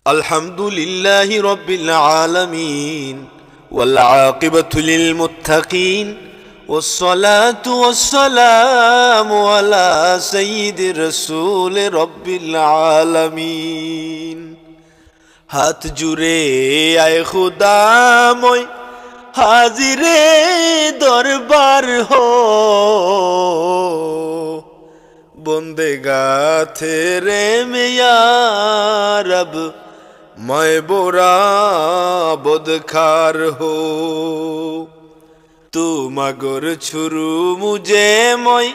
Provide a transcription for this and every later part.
الحمد لله رب العالمين والعاقبة للمتقين والصلاة والسلام على سيد رسول رب العالمين হাত জুড়ে আয় খুদাময় হাজিরে দরবার হো বন্দেগা তেরে মে ইয়া রব मैं बोरा बदखार हो तू मगर छुरू मुझे मैं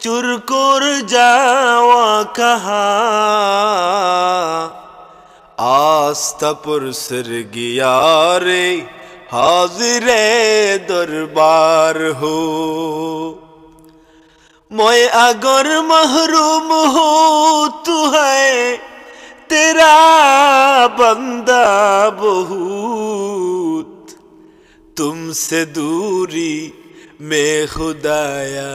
चुर कर जावा कहा आस्था पर सर गया रे हाजिरे दरबार हो मैं अगर महरूम हो तू है तेरा बंदा बहुत तुमसे दूरी में खुदाया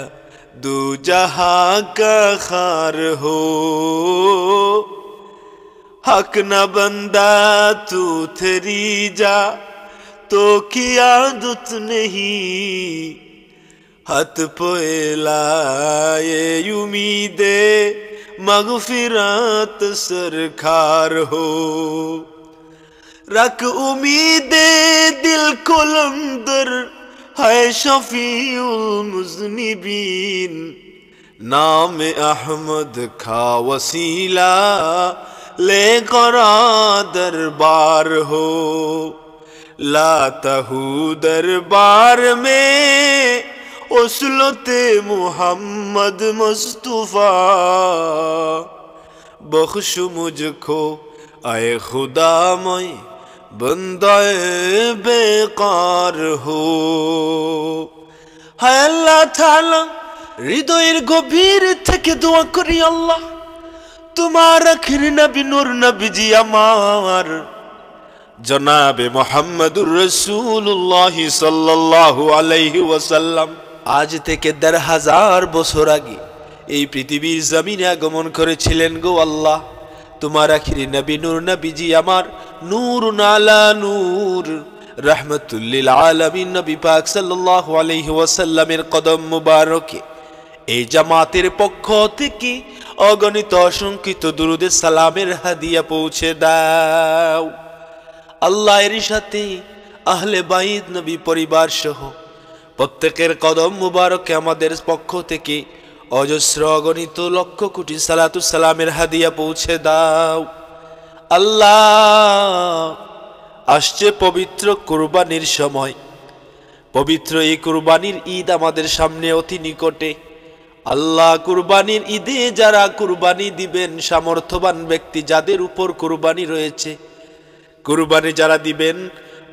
दो जहां का खार हो हक न बंदा तू तेरी जा तो की आदत नहीं हथ पोला ये उम्मीदे मगफिरात सरकार हो रख उम्मीदे दिल कुलंदर है शफीउल मुज़निबीन नाम अहमद खा वसीला ले करा दरबार हो लाता हूँ दरबार में उसलते मुहम्मद मुस्तफा बख्श मुझको आए खुदा मैं बंदाए बेकार हो हाय अल्लाह ताला হৃদয়ের গভীর থেকে দোয়া করি আল্লাহ তোমার আখির নবী নূর নবীজি আমার জনাবে মুহাম্মদুর রাসূলুল্লাহ সাল্লাল্লাহু আলাইহি ওয়াসাল্লাম আজ থেকে ১০০০০ বছর আগে এই পৃথিবীর জমিনে আগমন করেছিলেন গো আল্লাহ তোমার আখিরি নবী নূর নবীজি আমার নূরুন আলা নূর রাহমাতুল লিল আলামিন নবী পাক সাল্লাল্লাহু আলাইহি ওয়াসাল্লামের কদম মুবারকে এই জামাতের পক্ষ থেকে অগণিত অসংখ্য দুরূদ সালামের হাদিয়া পৌঁছে দাও আল্লাহর সাথে আহলে বাইত নবী পরিবার সহ প্রত্যেকের কদম মুবারকে আমাদের পক্ষ থেকে অজস্র অগণিত লক্ষ কোটি সালাতু সালামের হাদিয়া পৌঁছে দাও আল্লাহ আসছে পবিত্র কুরবানির সময় পবিত্র এই কুরবানির ঈদ আমাদের সামনে অতি নিকটে আল্লাহ কুরবানির ঈদে যারা কুরবানি দিবেন সামর্থ্যবান ব্যক্তি যাদের উপর কুরবানি রয়েছে কুরবানি যারা দিবেন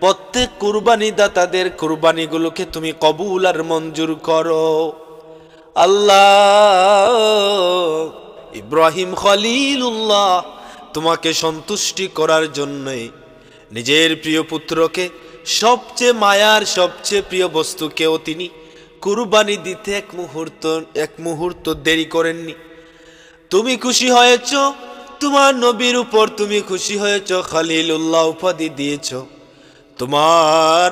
প্রত্যেক কুরবানি দাতাদের কুরবানিগুলোকে তুমি কবুল আর মঞ্জুর করো আল্লাহ ইব্রাহিম খলিলুল্লাহ তোমাকে সন্তুষ্টি করার জন্য নিজের প্রিয় পুত্রকে সবচেয়ে মায়ার সবচেয়ে প্রিয় বস্তুকেও তিনি কুরবানি দিতে এক মুহূর্ত দেরি করেননি তুমি খুশি হয়েছ তোমার নবীর উপর তুমি খুশি হয়েছ খলিলুল্লাহ উপাধি দিয়েছ তোমার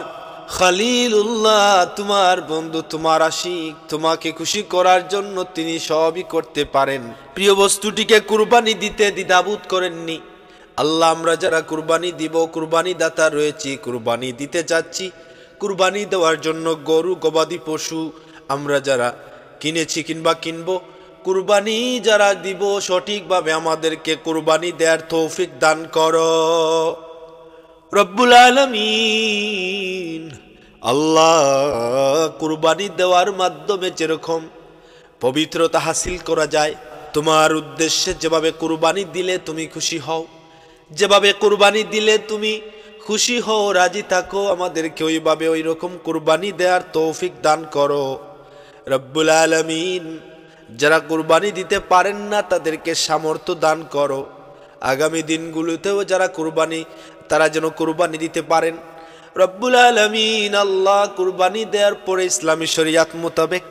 খলিলুল্লাহ তোমার বন্ধু তোমার আশিক তোমাকে খুশি করার জন্য তিনি সবই করতে পারেন প্রিয় বস্তুটিকে কুরবানি দিতে দ্বিধাবোধ করেননি আল্লাহ আমরা যারা কুরবানি দিব কুরবানি দাতা রয়েছি কুরবানি দিতে যাচ্ছি কুরবানি দেওয়ার জন্য গরু গবাদি পশু আমরা যারা কিনেছি কিংবা কিনবো কুরবানি যারা দিব সঠিকভাবে আমাদেরকে কুরবানি দেওয়ার তৌফিক দান করো রব্বুল আলামিন আল্লাহ কুরবানি দেওয়ার মাধ্যমে যেরকম পবিত্রতা হাসিল করা যায় তোমার উদ্দেশ্যে যেভাবে কুরবানি দিলে তুমি খুশি হও যেভাবে কুরবানি দিলে তুমি খুশি হও রাজি থাকো আমাদেরকে ওইভাবে ওই রকম কুরবানি দেওয়ার তৌফিক দান করো রব্বুল আলামিন যারা কুরবানি দিতে পারেন না তাদেরকে সামর্থ্য দান করো আগামী দিনগুলোতেও যারা কুরবানি তারা যেন কুরবানি দিতে পারেন রব্বুল আলামিন আল্লাহ কুরবানি দেওয়ার পরে ইসলামী শরীয়ত মোতাবেক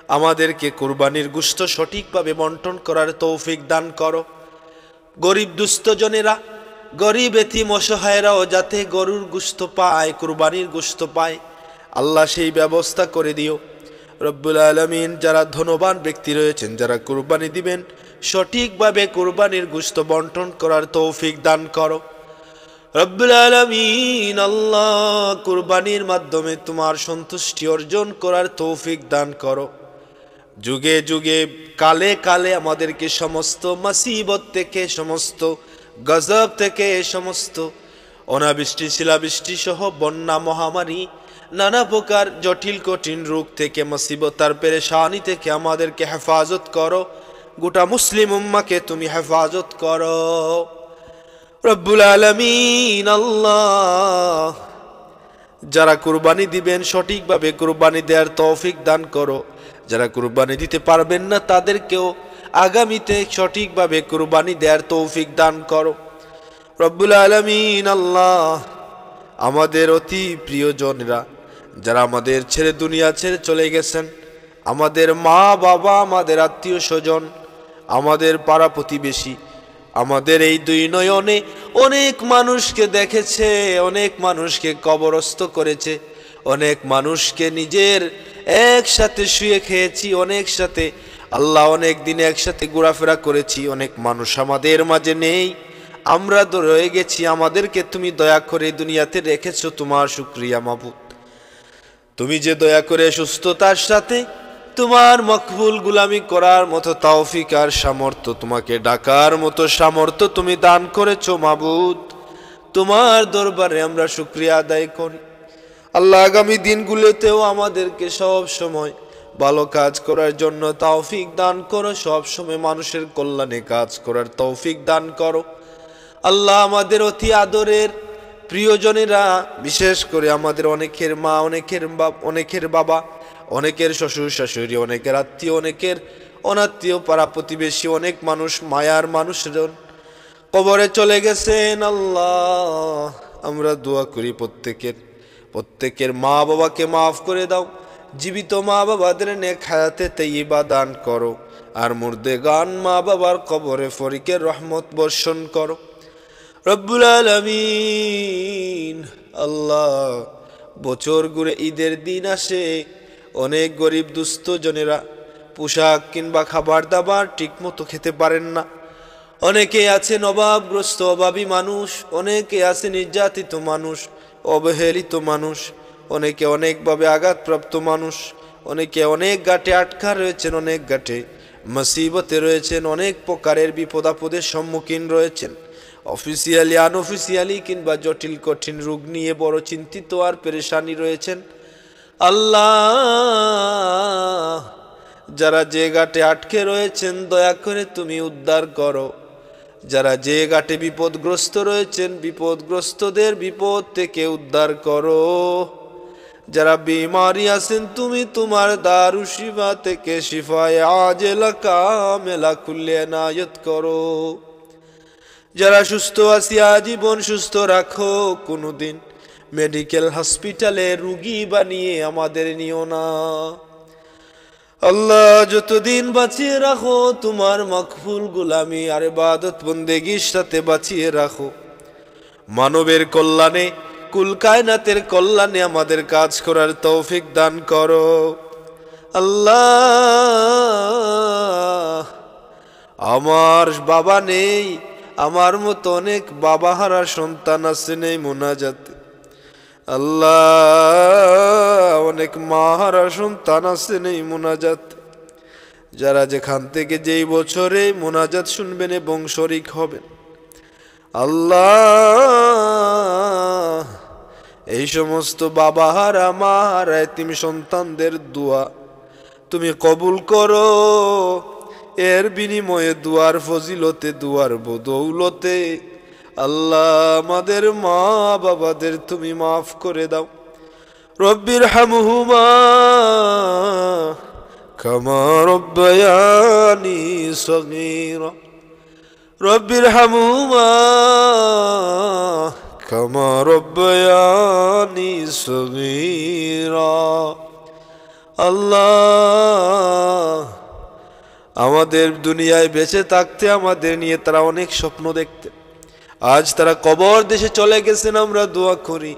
আমাদেরকে কুরবানির গোশত সঠিকভাবে বন্টন করার তৌফিক দান করো। গরিব দুস্থ জনেরা গরিব এতিম অসহায়রাও যাতে গরুর গোশত পায়, কুরবানির গোশত পায়, আল্লাহ সেই ব্যবস্থা করে দিও। রব্বুল আলামিন, যারা ধনবান ব্যক্তি রয়েছেন, যারা কুরবানি দিবেন, সঠিকভাবে কুরবানির গোশত বন্টন করার তৌফিক দান করো। রব্বুল আলামিন, আল্লাহ কুরবানির মাধ্যমে তোমার সন্তুষ্টি অর্জন করার তৌফিক দান করো। যুগে যুগে কালে কালে আমাদেরকে সমস্ত মুসিবত থেকে, সমস্ত গজব থেকে, সমস্ত অনাবৃষ্টি শিলাবৃষ্টি সহ বন্যা মহামারী নানা প্রকার জটিল কঠিন রোগ থেকে, মুসিবত আর পেরেশানি থেকে আমাদেরকে হেফাজত করো। গোটা মুসলিম উম্মাকে তুমি হেফাজত করো। রব্বুল আলামিন, আল্লাহ যারা কুরবানি দিবেন সঠিকভাবে কুরবানি দেওয়ার তৌফিক দান করো। যারা কুরবানি দিতে পারবেন না তাদেরকেও আগামীতে সঠিকভাবে কুরবানি দেওয়ার তৌফিক দান করো। রব্বুল আলামিন, আল্লাহ আমাদের অতি প্রিয়জনরা যারা আমাদের ছেড়ে দুনিয়া ছেড়ে চলে গেছেন, আমাদের মা বাবা, আমাদের আত্মীয় স্বজন, আমাদের পাড়া প্রতিবেশী, আমাদের এই দুই নয়নে অনেক মানুষকে দেখেছে, অনেক মানুষকে কবরস্থ করেছে, অনেক মানুষকে নিজের একসাথে শুয়ে খেয়েছি, অনেক সাথে আল্লাহ অনেক দিনে একসাথে ঘোরাফেরা করেছি। অনেক মানুষ আমাদের মাঝে নেই, আমরা তো রয়ে গেছি। আমাদেরকে তুমি দয়া করে দুনিয়াতে রেখেছো, তোমার শুকরিয়া মাবুদ। তুমি যে দয়া করে সুস্থতার সাথে তোমার মকবুল গুলামি করার মতো তৌফিক আর সামর্থ্য, তোমাকে ডাকার মতো সামর্থ্য তুমি দান করেছো মাবুদ, তোমার দরবারে আমরা শুকরিয়া আদায় করি। আল্লাহ আগামী দিনগুলোতেও আমাদেরকে সব সময় ভালো কাজ করার জন্য তৌফিক দান করো, সব সময় মানুষের কল্যাণে কাজ করার তৌফিক দান করো। আল্লাহ আমাদের অতি আদরের প্রিয়জনেরা, বিশেষ করে আমাদের অনেকের মা, অনেকের বাবা, অনেকের শ্বশুর শাশুড়ি, অনেকের আত্মীয়, অনেকের অনাত্মীয়, পাড়া প্রতিবেশী, অনেক মানুষ, মায়ার মানুষজন কবরে চলে গেছেন। আল্লাহ আমরা দোয়া করি প্রত্যেকের মা বাবাকে মাফ করে দাও। জীবিত মা বাবাদের নেক হায়াতে তাইয়্যিবা দান করো, আর মুর্দেগান মা বাবার কবরে ফরিকের রহমত বর্ষণ করো। রব্বুল আলামিন, আল্লাহ বছর ঘুরে ঈদের দিন আসে, অনেক গরিব দুস্থ জনেরা পোশাক কিংবা খাবার দাবার ঠিক মতো খেতে পারেন না। অনেকে আছেন অভাবগ্রস্ত, অভাবী মানুষ, অনেকে আছে নির্যাতিত মানুষ, অবহেলিত মানুষ, অনেকে অনেকভাবে আঘাতপ্রাপ্ত মানুষ, অনেকে অনেক ঘাটে আটকা রয়েছেন, অনেক ঘাটে মুসিবতে রয়েছেন, অনেক প্রকারের বিপদ আপদের সম্মুখীন রয়েছেন। অফিসিয়ালি, আনঅফিসিয়ালি কিংবা জটিল কঠিন রোগ নিয়ে বড় চিন্তিত আর পেরেশানি রয়েছেন। আল্লাহ যারা যে ঘাটে আটকে রয়েছেন দয়া করে তুমি উদ্ধার করো। যারা যে ঘাটে বিপদগ্রস্ত রয়েছেন বিপদগ্রস্তদের বিপদ থেকে উদ্ধার করো। যারা বিমারি আছেন তুমি তোমার দারু শিফা থেকে শিফায়ে আজেলা কামেলা খুলে এনায়েত করো। যারা সুস্থ আছে আজীবন সুস্থ রাখো, কোনোদিন মেডিকেল হসপিটালে রুগী বানিয়ে আমাদের নিও না। আল্লাহ যতদিন বাঁচিয়ে রাখো তোমার মকবুল গোলামি আর ইবাদত বন্দেগীর সাথে বাঁচিয়ে রাখো। মানবের কল্যাণে, কুল কায়নাতের কল্যাণে আমাদের কাজ করার তৌফিক দান করো। আল্লাহ আমার বাবা নেই, আমার মতো অনেক বাবা হারা সন্তান আছে নেই মোনাজাতে। আল্লাহ অনেক মা হারা সন্তান আছে নেই মোনাজাত। যারা যেখান থেকে যেই বছরে মোনাজাত শুনবেন এবং শরীক হবেন, আল্লাহ এই সমস্ত বাবা হারা মা হারা এতিম সন্তানদের দোয়া তুমি কবুল করো। এর বিনিময়ে দুয়ার ফজিলতে, দুয়ার বদৌলতে আল্লাহ আমাদের মা বাবাদের তুমি মাফ করে দাও। রব্বির হামহুমা কামা রব্বায়ানি সগীরা। রব্বির হামহুমা কামা রব্বায়ানি সগীরা। আল্লাহ আমাদের দুনিয়ায় বেঁচে থাকতে আমাদের নিয়ে তারা অনেক স্বপ্ন দেখতেন, আজ তারা কবর দেশে চলে গেছেন, আমরা দোয়া করি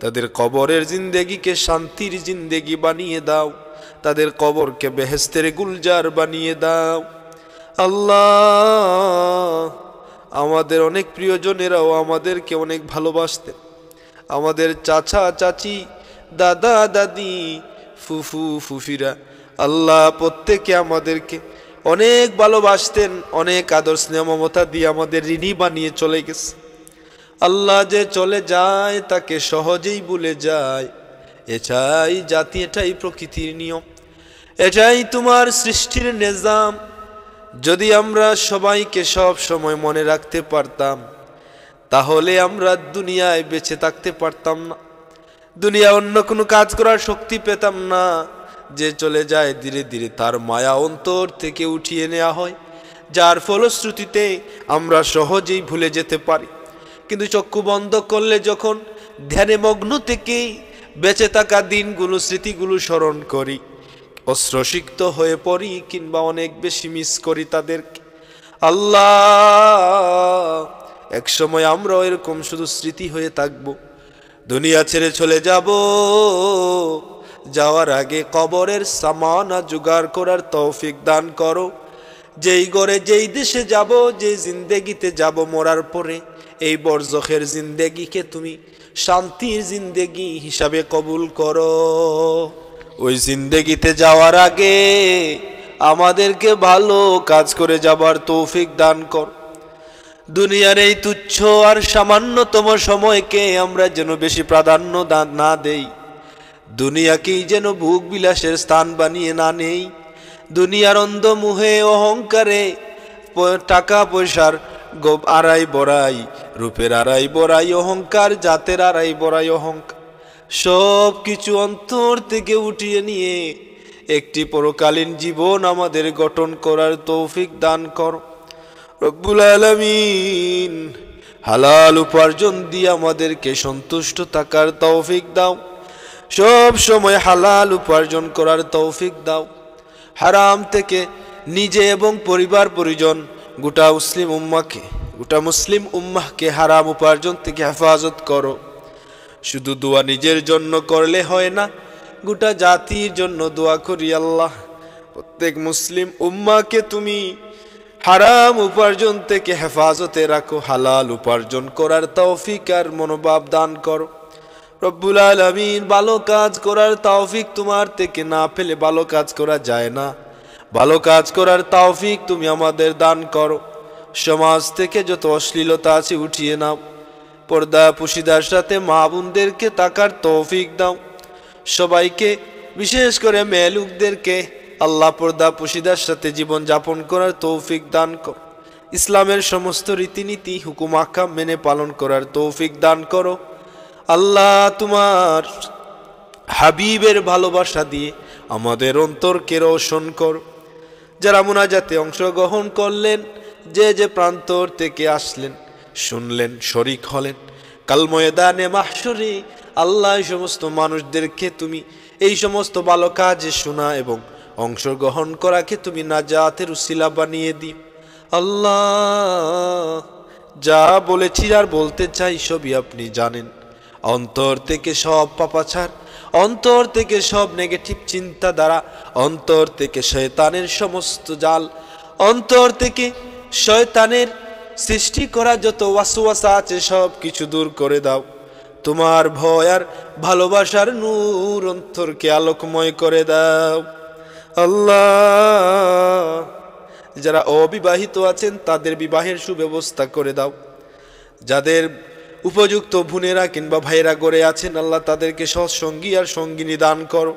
তাদের কবরের জিন্দেগিকে শান্তির জিন্দেগি বানিয়ে দাও, তাদের কবরকে বেহেশতের গুলজার বানিয়ে দাও। আল্লাহ, আমাদের অনেক প্রিয়জনেরাও আমাদেরকে অনেক ভালোবাসতেন, আমাদের চাচা চাচি, দাদা দাদি, ফুফু ফুফিরা, আল্লাহ প্রত্যেকে আমাদেরকে অনেক ভালোবাসতেন, অনেক আদর স্নেহ মমতা দিয়ে আমাদের ঋণী বানিয়ে চলে গেছে। আল্লাহ যে চলে যায় তাকে সহজেই ভুলে যায়, এটাই জাতি, এটাই প্রকৃতির নিয়ম, এটাই তোমার সৃষ্টির নিজাম। যদি আমরা সবাইকে সব সময় মনে রাখতে পারতাম, তাহলে আমরা দুনিয়ায় বেঁচে থাকতে পারতাম না, দুনিয়া অন্য কোনো কাজ করার শক্তি পেতাম না। যে চলে যায় ধীরে ধীরে তার মায়া অন্তর থেকে উঠিয়ে নেওয়া হয়, যার ফলশ্রুতিতে আমরা সহজেই ভুলে যেতে পারি। কিন্তু চক্ষু বন্ধ করলে যখন ধ্যানে মগ্ন থেকেই বেঁচে থাকা দিনগুলো, স্মৃতিগুলো স্মরণ করি, অশ্রুসিক্ত হয়ে পড়ি কিংবা অনেক বেশি মিস করি তাদেরকে। আল্লাহ, এক সময় আমরা এরকম শুধু স্মৃতি হয়ে থাকব, দুনিয়া ছেড়ে চলে যাব। যাওয়ার আগে কবরের সামানা জোগাড় করার তৌফিক দান করো। যেই ঘরে যেই দেশে যাব, যে জিন্দেগিতে যাব মরার পরে, এই বরজখের জিন্দেগিকে তুমি শান্তির জিন্দেগি হিসাবে কবুল করো। ওই জিন্দেগিতে যাওয়ার আগে আমাদেরকে ভালো কাজ করে যাবার তৌফিক দান কর। দুনিয়ার এই তুচ্ছ আর সামান্যতম সময়কে আমরা যেন বেশি প্রাধান্য না দেই, দুনিয়াকেই যেন ভোগ বিলাসের স্থান বানিয়ে না নেই। দুনিয়ার অন্ধ মুহে অহংকারে টাকা পয়সার আড়াই বড়াই, রূপের আড়াই বড়াই অহংকার, জাতের আড়াই বড়াই অহংকার, সব কিছু অন্তর থেকে উঠিয়ে নিয়ে একটি পরকালীন জীবন আমাদের গঠন করার তৌফিক দান কর রব্বুল আলামিন। হালাল উপার্জন দিয়ে আমাদেরকে সন্তুষ্ট থাকার তৌফিক দাও, সব সময় হালাল উপার্জন করার তৌফিক দাও। হারাম থেকে নিজে এবং পরিবার পরিজন গোটা মুসলিম উম্মাহকে হারাম উপার্জন থেকে হেফাজত করো। শুধু দোয়া নিজের জন্য করলে হয় না, গোটা জাতির জন্য দোয়া করি। আল্লাহ, প্রত্যেক মুসলিম উম্মাহকে তুমি হারাম উপার্জন থেকে হেফাজতে রাখো, হালাল উপার্জন করার তৌফিক আর মনোভাব দান করো রব্বুল আলামিন। ভালো কাজ করার তৌফিক তোমার থেকে না পেলে ভালো কাজ করা যায় না, ভালো কাজ করার তৌফিক তুমি আমাদের দান করো। সমাজ থেকে যত অশ্লীলতা আছে উঠিয়ে নাও, পর্দা পুশিদার সাথে মা বোনদেরকে তাকার তৌফিক দাও। সবাইকে, বিশেষ করে মেয়ে লোকদেরকে আল্লাহ পর্দা পুশিদার সাথে জীবন যাপন করার তৌফিক দান কর। ইসলামের সমস্ত রীতিনীতি হুকুম আহকাম মেনে পালন করার তৌফিক দান করো। আল্লাহ, তোমার হাবিবের ভালোবাসা দিয়ে আমাদের অন্তরকে রোশন করো। যারা মুনাজাতে অংশগ্রহণ করলেন, যে যে প্রান্তর থেকে আসলেন, শুনলেন, শরীক হলেন, কাল ময়দানে মাহশরে আল্লাহ এই সমস্ত মানুষদেরকে তুমি এই সমস্ত ভালো কাজে শোনা এবং অংশগ্রহণ করাকে তুমি নাজাতের উসিলা বানিয়ে দিও। আল্লাহ, যা বলেছি আর বলতে চাই সবই আপনি জানেন। অন্তর থেকে সব পাপাচার, অন্তর থেকে সব নেগেটিভ চিন্তা দ্বারা, অন্তর থেকে শয়তানের সমস্ত জাল, অন্তর থেকে শয়তানের সৃষ্টি করা যত ওয়াসওয়াসা আছে সব কিছু দূর করে দাও। তোমার ভয় আর ভালোবাসার নূর অন্তরকে আলোকময় করে দাও। আল্লাহ, যারা অবিবাহিত আছেন তাদের বিবাহের সুব্যবস্থা করে দাও। যাদের উপযুক্ত বোনেরা কিংবা ভাইয়েরা গড়ে আছেন, আল্লাহ তাদেরকে সৎসঙ্গী আর সঙ্গিনী দান করো।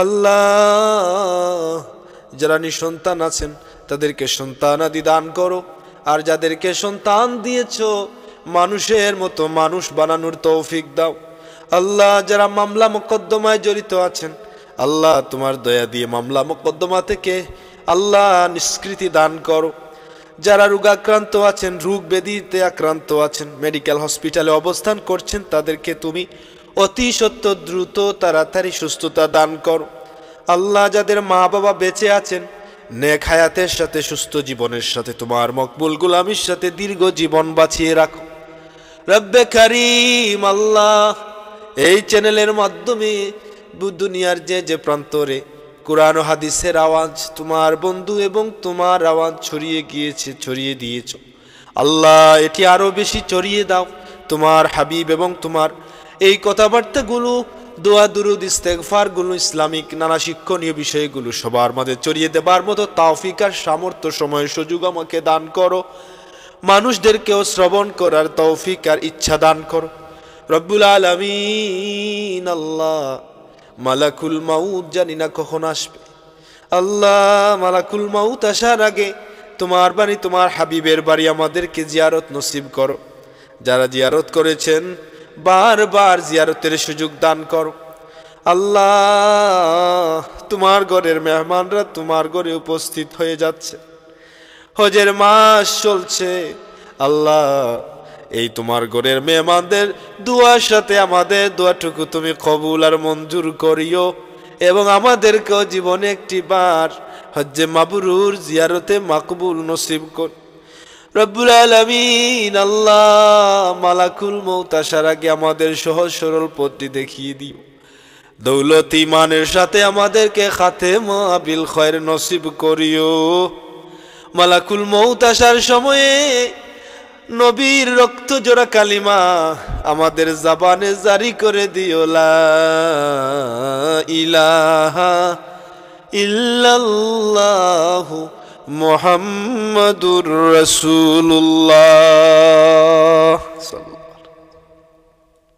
আল্লাহ, যারা নিঃসন্তান আছেন তাদেরকে সন্তানাদি দান করো। আর যাদেরকে সন্তান দিয়েছ, মানুষের মতো মানুষ বানানোর তৌফিক দাও। আল্লাহ, যারা মামলা মোকদ্দমায় জড়িত আছেন, আল্লাহ তোমার দয়া দিয়ে মামলা মোকদ্দমা থেকে আল্লাহ নিষ্কৃতি দান করো। যারা রোগাক্রান্ত আছেন, রোগ ব্যাধিতে আক্রান্ত আছেন, মেডিকেল হসপিটালে অবস্থান করছেন, তাদেরকে তুমি অতি সত্য দ্রুত তাড়াতাড়ি সুস্থতা দান করো। আল্লাহ, যাদের মা বাবা বেঁচে আছেন, নেক হায়াতের সাথে সুস্থ জীবনের সাথে তোমার মকবুল গোলামির সাথে দীর্ঘ জীবন বাঁচিয়ে রাখো রব্বে কারীম আল্লাহ। এই চ্যানেলের মাধ্যমে দুনিয়ার যে প্রান্তরে কুরআন ও হাদিসের আওয়াজ তোমার বন্ধু এবং তোমার আওয়াজ ছড়িয়ে গিয়েছে, ছড়িয়ে দিয়েছ আল্লাহ, এটি আরো বেশি ছড়িয়ে দাও। তোমার হাবিব এবং তোমার এই কথাবার্তাগুলো, দোয়া দুরুদ ইস্তেগফারগুলো, ইসলামিক নানা শিক্ষণীয় বিষয়গুলো সবার মাঝে ছড়িয়ে দেবার মতো তৌফিক আর সামর্থ্য সময় সুযোগ আমাকে দান করো। মানুষদেরকেও শ্রবণ করার তৌফিক আর ইচ্ছা দান করো রব্বুল আলামিন। আল্লাহ, মালাকুল মাউত জানি না কখন আসবে আল্লাহ, মালাকুল মাউত আসার আগে তোমার বাড়ি, তোমার হাবিবের বাড়ি আমাদেরকে জিয়ারত নসিব করো। যারা জিয়ারত করেছেন বারবার জিয়ারতের সুযোগ দান করো আল্লাহ। তোমার ঘরের মেহমানরা তোমার ঘরে উপস্থিত হয়ে যাচ্ছে, হজের মাস চলছে আল্লাহ। এই তোমার ঘরের মেহমানদের দুয়ার সাথে আমাদের দোয়াটুকু তুমি কবুল আর মঞ্জুর করিও এবং আমাদেরকেও জীবনে একটি বার হজ্জে মাবরুর জিয়ারতে মাকবুল নসিব কর রব্বুল আলামিন। আল্লাহ, মালাকুল মউত আসার আগে আমাদের সহজ সরল পথটি দেখিয়ে দিও। দৌলত ইমানের সাথে আমাদেরকে খাতেমা বিল খৈর নসিব করিও। মালাকুল মউত আসার সময়ে নবীর রক্ত জোড়া কালিমা আমাদের জবানে জারি করে দিও, লা ইলাহা ইল্লাল্লাহু মুহাম্মাদুর রাসূলুল্লাহ।